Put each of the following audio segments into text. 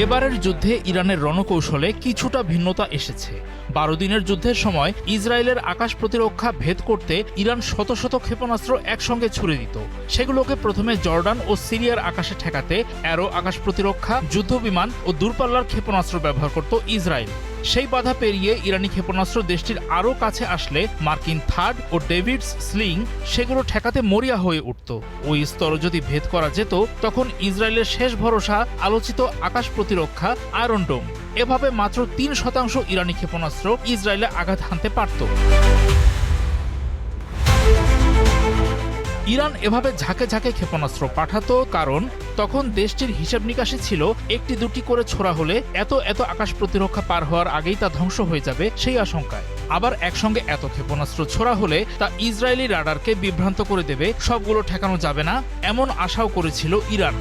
এবারের যুদ্ধে ইরানের রণকৌশলে কিছুটা ভিন্নতা এসেছে। 12 দিনের যুদ্ধের সময় ইসরায়েলের আকাশ প্রতিরক্ষা ভেদ করতে ইরান শত শত ক্ষেপণাস্ত্র একসঙ্গে ছুড়ে দিত। সেগুলোকে প্রথমে জর্ডান ও সিরিয়ার আকাশে ঠেকাতে অ্যারো আকাশ প্রতিরক্ষা, যুদ্ধবিমান ও দূরপাল্লার ক্ষেপণাস্ত্র ব্যবহার করত ইসরায়েল। সেই বাধা পেরিয়ে ইরানি ক্ষেপণাস্ত্র দেশটির আরও কাছে আসলে মার্কিন থার্ড ও ডেভিডস স্লিং সেগুলো ঠেকাতে মরিয়া হয়ে উঠত। ওই স্তর যদি ভেদ করা যেত, তখন ইসরায়েলের শেষ ভরসা আলোচিত আকাশ প্রতিরক্ষা আয়রন ডোম। এভাবে মাত্র 3% ইরানি ক্ষেপণাস্ত্র ইসরায়েলে আঘাত হানতে পারত। ইরান এভাবে ঝাঁকে ঝাঁকে ক্ষেপণাস্ত্র পাঠাতো, কারণ তখন দেশটির হিসাব নিকাশে ছিল একটি দুটি করে ছোড়া হলে এত আকাশ প্রতিরক্ষা পার হওয়ার আগেই তা ধ্বংস হয়ে যাবে সেই আশঙ্কায়। আবার একসঙ্গে এত ক্ষেপণাস্ত্র ছোড়া হলে তা ইসরায়েলি রাডারকে বিভ্রান্ত করে দেবে, সবগুলো ঠেকানো যাবে না এমন আশাও করেছিল ইরান।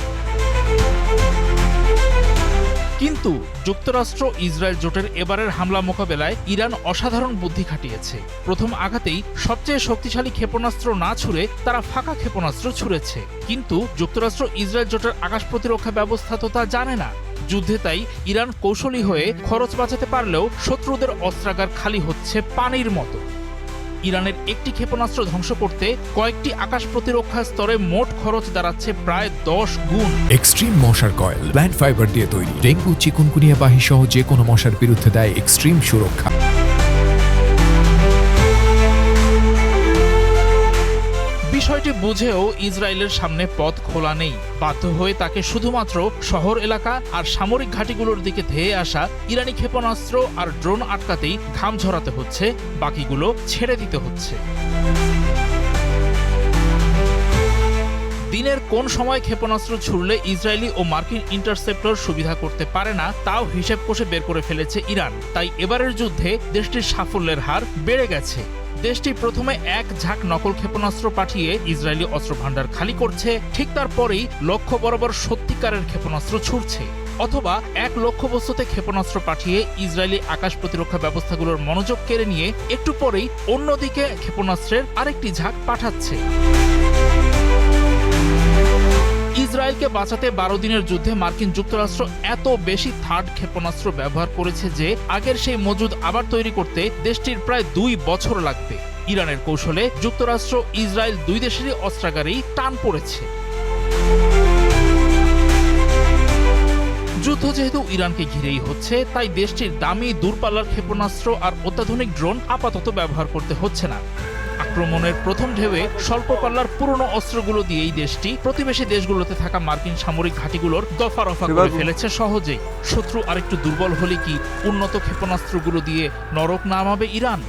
কিন্তু যুক্তরাষ্ট্র ইসরায়েল জোটের এবারের হামলা মোকাবেলায় ইরান অসাধারণ বুদ্ধি খাটিয়েছে। প্রথম আঘাতেই সবচেয়ে শক্তিশালী ক্ষেপণাস্ত্র না ছুড়ে তারা ফাঁকা ক্ষেপণাস্ত্র ছুড়েছে। কিন্তু যুক্তরাষ্ট্র ইসরায়েল জোটের আকাশ প্রতিরক্ষা ব্যবস্থা তো তা জানে না। যুদ্ধে তাই ইরান কৌশলী হয়ে খরচ বাঁচাতে পারলেও শত্রুদের অস্ত্রাগার খালি হচ্ছে পানির মতো। ইরানের একটি ক্ষেপণাস্ত্র ধ্বংস করতে কয়েকটি আকাশ প্রতিরক্ষা স্তরে মোট খরচ দাঁড়াচ্ছে প্রায় 10 গুণ। এক্সট্রিম মশার কয়েল প্ল্যান্ট ফাইবার দিয়ে তৈরি, ডেঙ্গু, চিকুনগুনিয়া বাহি সহ যে কোনো মশার বিরুদ্ধে দেয় এক্সট্রিম সুরক্ষা। বিষয়টি বুঝেও ইসরায়েলের সামনে পথ খোলা নেই। বাধ্য হয়ে তাকে শুধুমাত্র শহর এলাকা আর সামরিক ঘাঁটিগুলোর দিকে ধেয়ে আসা ইরানি ক্ষেপণাস্ত্র আর ড্রোন আটকাতেই ঘাম ঝরাতে হচ্ছে, বাকিগুলো ছেড়ে দিতে হচ্ছে। দিনের কোন সময় ক্ষেপণাস্ত্র ছুড়লে ইসরায়েলি ও মার্কিন ইন্টারসেপ্টর সুবিধা করতে পারে না তাও হিসেব কষে বের করে ফেলেছে ইরান। তাই এবারের যুদ্ধে দেশটির সাফল্যের হার বেড়ে গেছে। দেশটি প্রথমে এক ঝাঁক নকল ক্ষেপণাস্ত্র পাঠিয়ে ইসরায়েলি অস্ত্র ভান্ডার খালি করছে, ঠিক তারপরেই লক্ষ্য বরাবর সত্যিকারের ক্ষেপণাস্ত্র ছুড়ছে। অথবা এক লক্ষ্যবস্তুতে ক্ষেপণাস্ত্র পাঠিয়ে ইসরায়েলি আকাশ প্রতিরক্ষা ব্যবস্থাগুলোর মনোযোগ কেড়ে নিয়ে একটু পরেই অন্যদিকে ক্ষেপণাস্ত্রের আরেকটি ঝাঁক পাঠাচ্ছে। ইসরায়েলকে বাঁচাতে 12 দিনের যুদ্ধে মার্কিন যুক্তরাষ্ট্র এত বেশি থার্ড ক্ষেপণাস্ত্র ব্যবহার করেছে যে আগের সেই মজুদ আবার তৈরি করতে দেশটির প্রায় 2 বছর লাগবে। ইরানের কৌশলে যুক্তরাষ্ট্র ইসরায়েল দুই দেশেরই অস্ত্রাগারেই টান পড়েছে। যুদ্ধ যেহেতু ইরানকে ঘিরেই হচ্ছে, তাই দেশটির দামি দূরপাল্লার ক্ষেপণাস্ত্র আর অত্যাধুনিক ড্রোন আপাতত ব্যবহার করতে হচ্ছে না। আক্রমণের প্রথম ঢেউয়ে স্বল্প পাল্লার পুরনো অস্ত্রগুলো দিয়েই দেশটি প্রতিবেশী দেশগুলোতে থাকা মার্কিন সামরিক ঘাঁটিগুলোর দফা রফা করে ফেলেছে সহজেই। শত্রু আরেকটু দুর্বল হলে কি উন্নত ক্ষেপণাস্ত্রগুলো দিয়ে নরক নামাবে ইরান?